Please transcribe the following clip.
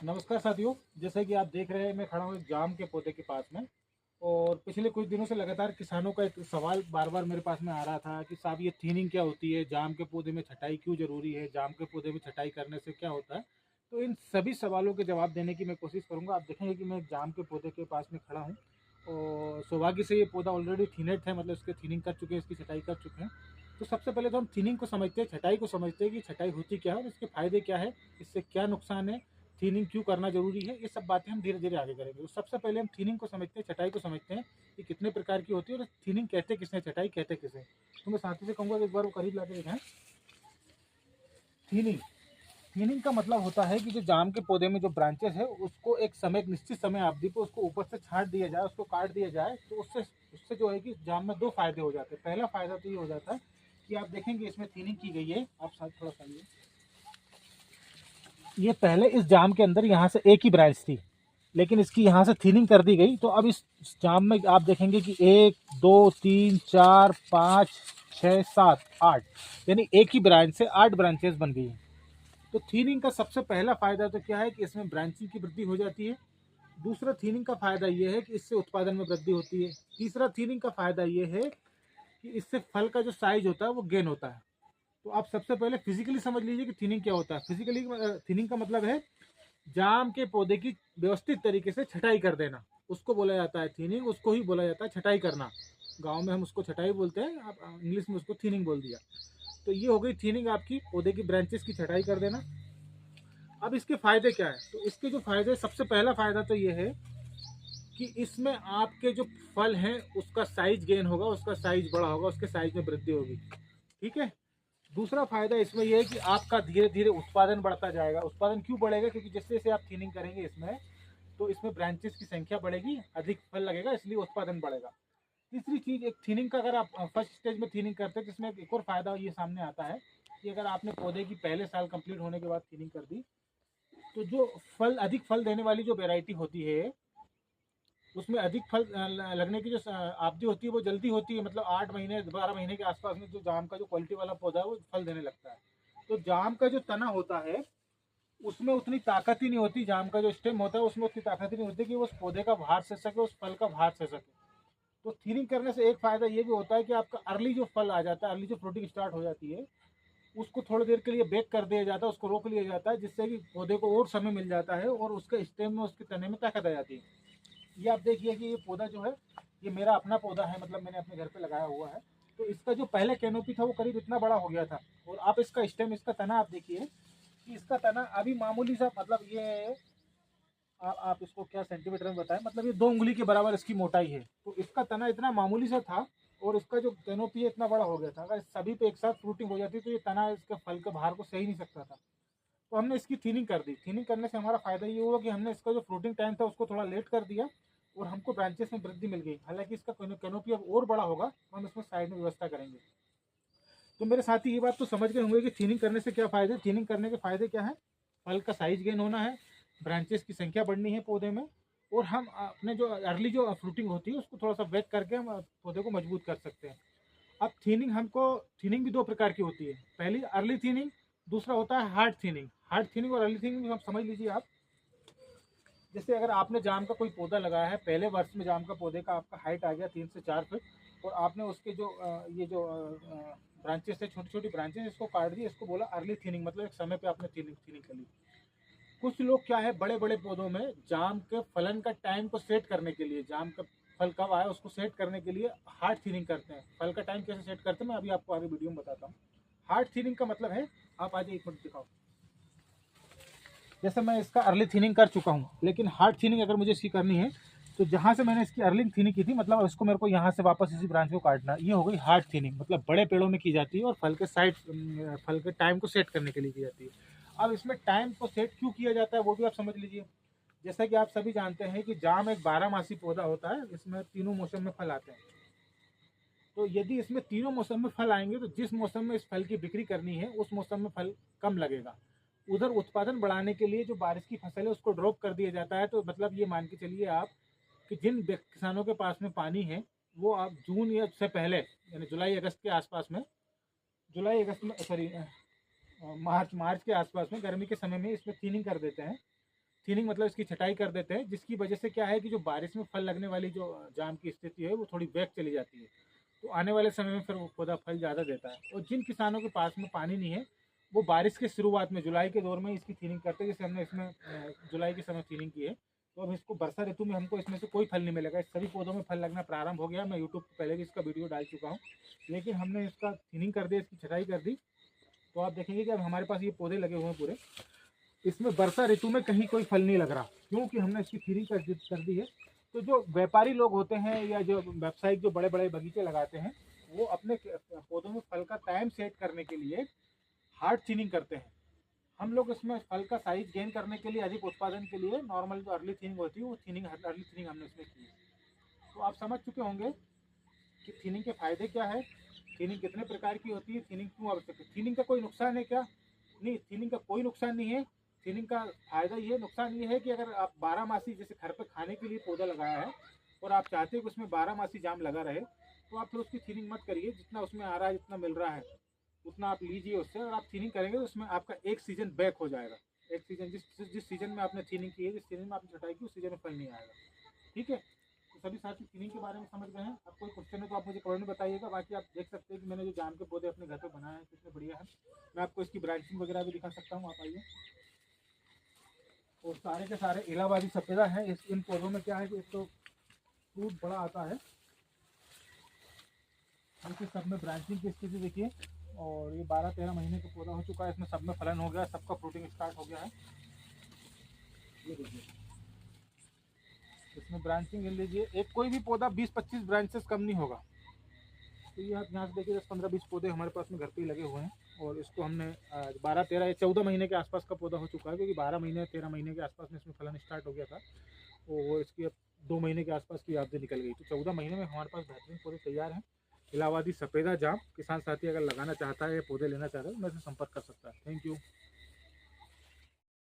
नमस्कार साथियों। जैसे कि आप देख रहे हैं, मैं खड़ा हूँ एक जाम के पौधे के पास में। और पिछले कुछ दिनों से लगातार किसानों का एक सवाल बार बार मेरे पास में आ रहा था कि साहब ये थीनिंग क्या होती है, जाम के पौधे में छटाई क्यों ज़रूरी है, जाम के पौधे में छटाई करने से क्या होता है। तो इन सभी सवालों के जवाब देने की मैं कोशिश करूँगा। आप देखेंगे कि मैं एक जाम के पौधे के पास में खड़ा हूँ और सौभाग्य से ये पौधा ऑलरेडी थीनेट है, मतलब इसके थीनिंग कर चुके हैं, इसकी छटाई कर चुके हैं। तो सबसे पहले तो हम थीनिंग को समझते हैं, छटाई को समझते हैं कि छटाई होती क्या है और इसके फ़ायदे क्या है, इससे क्या नुकसान है, थीनिंग क्यों करना जरूरी है। ये सब बातें हम धीरे धीरे आगे करेंगे। तो सबसे पहले हम थीनिंग को समझते हैं, छटाई को समझते हैं कि कितने प्रकार की होती है और थीनिंग कहते किसने, छटाई कहते किसे। तो मैं साथी से कहूँगा कि एक बार वो करीब लाके दिखाएं। थीनिंग थीनिंग का मतलब होता है कि जो जाम के पौधे में जो ब्रांचेस है उसको एक समय, एक निश्चित समय अवधि पे उसको ऊपर से छांट दिया जाए, उसको काट दिया जाए। तो उससे उससे जो है कि जाम में दो फायदे हो जाते हैं। पहला फायदा तो ये हो जाता है कि आप देखेंगे इसमें थीनिंग की गई है। आप साथ थोड़ा सा ये पहले इस जाम के अंदर यहाँ से एक ही ब्रांच थी, लेकिन इसकी यहाँ से थिनिंग कर दी गई। तो अब इस जाम में आप देखेंगे कि 1 2 3 4 5 6 7 8, यानी एक ही ब्रांच से 8 ब्रांचेस बन गई हैं। तो थीनिंग का सबसे पहला फायदा तो क्या है कि इसमें ब्रांचिंग की वृद्धि हो जाती है। दूसरा थीनिंग का फायदा ये है कि इससे उत्पादन में वृद्धि होती है। तीसरा थीनिंग का फायदा ये है कि इससे फल का जो साइज होता है वो गेन होता है। तो आप सबसे पहले फिजिकली समझ लीजिए कि थीनिंग क्या होता है। फिजिकली थीनिंग का मतलब है जाम के पौधे की व्यवस्थित तरीके से छटाई कर देना, उसको बोला जाता है थीनिंग। उसको ही बोला जाता है छटाई करना। गांव में हम उसको छटाई बोलते हैं, आप इंग्लिश में उसको थीनिंग बोल दिया। तो ये हो गई थीनिंग, आपकी पौधे की ब्रांचेस की छटाई कर देना। अब इसके फायदे क्या है? तो इसके जो फायदे, सबसे पहला फायदा तो ये है कि इसमें आपके जो फल हैं उसका साइज गेन होगा, उसका साइज बड़ा होगा, उसके साइज में वृद्धि होगी। ठीक है। दूसरा फायदा इसमें यह है कि आपका धीरे धीरे उत्पादन बढ़ता जाएगा। उत्पादन क्यों बढ़ेगा? क्योंकि जैसे जैसे आप थिनिंग करेंगे इसमें, तो इसमें ब्रांचेस की संख्या बढ़ेगी, अधिक फल लगेगा, इसलिए उत्पादन बढ़ेगा। तीसरी चीज, एक थिनिंग का अगर आप फर्स्ट स्टेज में थिनिंग करते हैं तो इसमें एक और फायदा ये सामने आता है कि अगर आपने पौधे की पहले साल कंप्लीट होने के बाद थिनिंग कर दी, तो जो फल, अधिक फल देने वाली जो वेराइटी होती है उसमें अधिक फल लगने की जो अवधि होती है वो जल्दी होती है। मतलब 8 महीने 12 महीने के आसपास में जो जाम का जो क्वालिटी वाला पौधा है वो फल देने लगता है। तो जाम का जो तना होता है उसमें उतनी ताकत ही नहीं होती, जाम का जो स्टेम होता है उसमें उतनी ताकत ही नहीं होती कि वो उस पौधे का भार सह सके, उस फल का भार सह सके। तो थिनिंग करने से एक फायदा ये भी होता है कि आपका अर्ली जो फल आ जाता है, अर्ली जो फ्रूटिंग स्टार्ट हो जाती है, उसको थोड़ी देर के लिए बेक कर दिया जाता है, उसको रोक लिया जाता है, जिससे कि पौधे को और समय मिल जाता है और उसके स्टेम में, उसके तने में ताकत आ जाती है। ये आप देखिए कि ये पौधा जो है, ये मेरा अपना पौधा है, मतलब मैंने अपने घर पे लगाया हुआ है। तो इसका जो पहले कैनोपी था वो करीब इतना बड़ा हो गया था। और आप इसका स्टेम, इसका तना आप देखिए कि इसका तना अभी मामूली सा, मतलब ये आप इसको क्या सेंटीमीटर में बताएं, मतलब ये 2 उंगली के बराबर इसकी मोटाई है। तो इसका तना इतना मामूली सा था और इसका जो कैनोपी है इतना बड़ा हो गया था। अगर सभी पे एक साथ फ्रूटिंग हो जाती तो ये तना इसके फल के भार को सही नहीं सकता था। तो हमने इसकी थिनिंग कर दी। थिनिंग करने से हमारा फायदा ये हुआ कि हमने इसका जो फ्रूटिंग टाइम था उसको थोड़ा लेट कर दिया और हमको ब्रांचेस में वृद्धि मिल गई। हालांकि इसका कैनोपी अब और बड़ा होगा, हम इसमें साइड में व्यवस्था करेंगे। तो मेरे साथी ये बात तो समझ गए होंगे कि थिनिंग करने से क्या फायदे। थिनिंग करने के फायदे क्या है? फल का साइज गेन होना है, ब्रांचेस की संख्या बढ़नी है पौधे में, और हम अपने जो अर्ली जो फ्रूटिंग होती है उसको थोड़ा सा वेट करके हम पौधे को मजबूत कर सकते हैं। अब थीनिंग हमको, थीनिंग भी दो प्रकार की होती है। पहली अर्ली थीनिंग, दूसरा होता है हार्ड थीनिंग। हार्ड थीनिंग और अर्ली थीनिंग आप समझ लीजिए। आप जैसे अगर आपने जाम का कोई पौधा लगाया है, पहले वर्ष में जाम का पौधे का आपका हाइट आ गया 3 से 4 फीट, और आपने उसके जो ये जो ब्रांचेस है, छोटी छोटी ब्रांचेस, इसको काट दी, इसको बोला अर्ली थीनिंग, मतलब एक समय पे आपने थीनिंग थीनिंग कर ली। कुछ लोग क्या है, बड़े बड़े पौधों में जाम के फलन का टाइम को सेट करने के लिए, जाम का फल कब आया उसको सेट करने के लिए हार्ड थीनिंग करते हैं। फल का टाइम कैसे सेट करते हैं मैं अभी आपको आगे वीडियो में बताता हूँ। हार्ड थीनिंग का मतलब है, आप आज एक मिनट दिखाओ। जैसे मैं इसका अर्ली थीनिंग कर चुका हूँ, लेकिन हार्ड थीनिंग अगर मुझे इसकी करनी है तो जहाँ से मैंने इसकी अर्ली थीनिंग की थी, मतलब इसको मेरे को यहाँ से वापस इसी ब्रांच को काटना, ये हो गई हार्ड थीनिंग। मतलब बड़े पेड़ों में की जाती है और फल के साइड, फल के टाइम को सेट करने के लिए की जाती है। अब इसमें टाइम को सेट क्यों किया जाता है वो भी आप समझ लीजिए। जैसा कि आप सभी जानते हैं कि जाम एक 12 मासी पौधा होता है, इसमें तीनों मौसम में फल आते हैं। तो यदि इसमें तीनों मौसम में फल आएंगे तो जिस मौसम में इस फल की बिक्री करनी है उस मौसम में फल कम लगेगा। उधर उत्पादन बढ़ाने के लिए जो बारिश की फसल है उसको ड्रॉप कर दिया जाता है। तो मतलब ये मान के चलिए आप कि जिन किसानों के पास में पानी है वो आप जून या से पहले, यानी जुलाई अगस्त के आसपास में, जुलाई अगस्त में सॉरी मार्च मार्च के आसपास में, गर्मी के समय में इसमें थिनिंग कर देते हैं। थिनिंग मतलब इसकी छटाई कर देते हैं, जिसकी वजह से क्या है कि जो बारिश में फल लगने वाली जो जाम की स्थिति है वो थोड़ी बैक चली जाती है। तो आने वाले समय में फिर वो पौधा फल ज़्यादा देता है। और जिन किसानों के पास में पानी नहीं है, वो बारिश के शुरुआत में जुलाई के दौर में इसकी थिनिंग करते हैं। जैसे हमने इसमें जुलाई के समय थिनिंग की है, तो अब इसको वर्षा ऋतु में हमको इसमें से कोई फल नहीं मिलेगा। इस सभी पौधों में फल लगना प्रारंभ हो गया। मैं यूट्यूब पर पहले भी इसका वीडियो डाल चुका हूँ, लेकिन हमने इसका थिनिंग कर दिया, इसकी छटाई कर दी। तो आप देखेंगे कि अब हमारे पास ये पौधे लगे हुए हैं पूरे। इसमें वर्षा ऋतु में कहीं कोई फल नहीं लग रहा, क्योंकि हमने इसकी थिनिंग कर दी है। तो जो व्यापारी लोग होते हैं या जो व्यावसायिक जो बड़े बड़े बगीचे लगाते हैं, वो अपने पौधों में फल का टाइम सेट करने के लिए हार्ड थिनिंग करते हैं। हम लोग इसमें फल का साइज गेन करने के लिए, अधिक उत्पादन के लिए नॉर्मल जो अर्ली थिनिंग होती है वो अर्ली थिनिंग हमने इसमें की है। तो आप समझ चुके होंगे कि थिनिंग के फायदे क्या है, थिनिंग कितने प्रकार की होती है, थिनिंग क्यों आवश्यक है। थिनिंग का कोई नुकसान है क्या? नहीं, थिनिंग का कोई नुकसान नहीं है। थिनिंग का फायदा ये, नुकसान ये है कि अगर आप 12 मासी जैसे घर पे खाने के लिए पौधा लगाया है और आप चाहते हो कि उसमें 12 मासी जाम लगा रहे, तो आप फिर उसकी थिनिंग मत करिए। जितना उसमें आ रहा है, जितना मिल रहा है, उतना आप लीजिए उससे। और आप थिनिंग करेंगे तो उसमें आपका एक सीजन बैक हो जाएगा। एक सीजन जिस सीजन में आपने थिनिंग की है, जिस सीजन में आपने छटाई की, उस सीजन में फल नहीं आएगा। ठीक है, तो सभी साथी थिनिंग के बारे में समझ गए हैं। अब कोई क्वेश्चन है तो आप मुझे कमेंट में बताइएगा। बाकी आप देख सकते हैं कि मैंने जो जाम के पौधे अपने घर पे बनाए हैं कितने बढ़िया है। मैं आपको इसकी ब्रांचिंग वगैरह भी दिखा सकता हूँ, आप आइए। और सारे के सारे इलाहाबादी सफेदा है। इन पौधों में क्या है कि एक तो फ्रूट बड़ा आता है, देखिए सब में ब्रांचिंग की स्थिति देखिए। और ये 12-13 महीने का पौधा हो चुका है, इसमें सब में फलन हो गया, सबका फ्रूटिंग स्टार्ट हो गया है। ये देखिए, इसमें ब्रांचिंग ले लीजिए, एक कोई भी पौधा 20-25 ब्रांचेस कम नहीं होगा। तो ये आप यहाँ से देखिए 10-15-20 पौधे हमारे पास में घर पे ही लगे हुए हैं। और इसको हमने 12-13 या 14 महीने के आसपास का पौधा हो चुका है, क्योंकि 12 महीने 13 महीने के आसपास में इसमें फलन स्टार्ट हो गया था। वो इसकी अब 2 महीने के आसपास की यादें निकल गई। तो 14 महीने में हमारे पास बेहतरीन पौधे तैयार हैं। इलाहाबादी सफेदा जाम किसान साथी अगर लगाना चाहता है या पौधे लेना चाहता है तो मेरे से संपर्क कर सकता है। Thank you.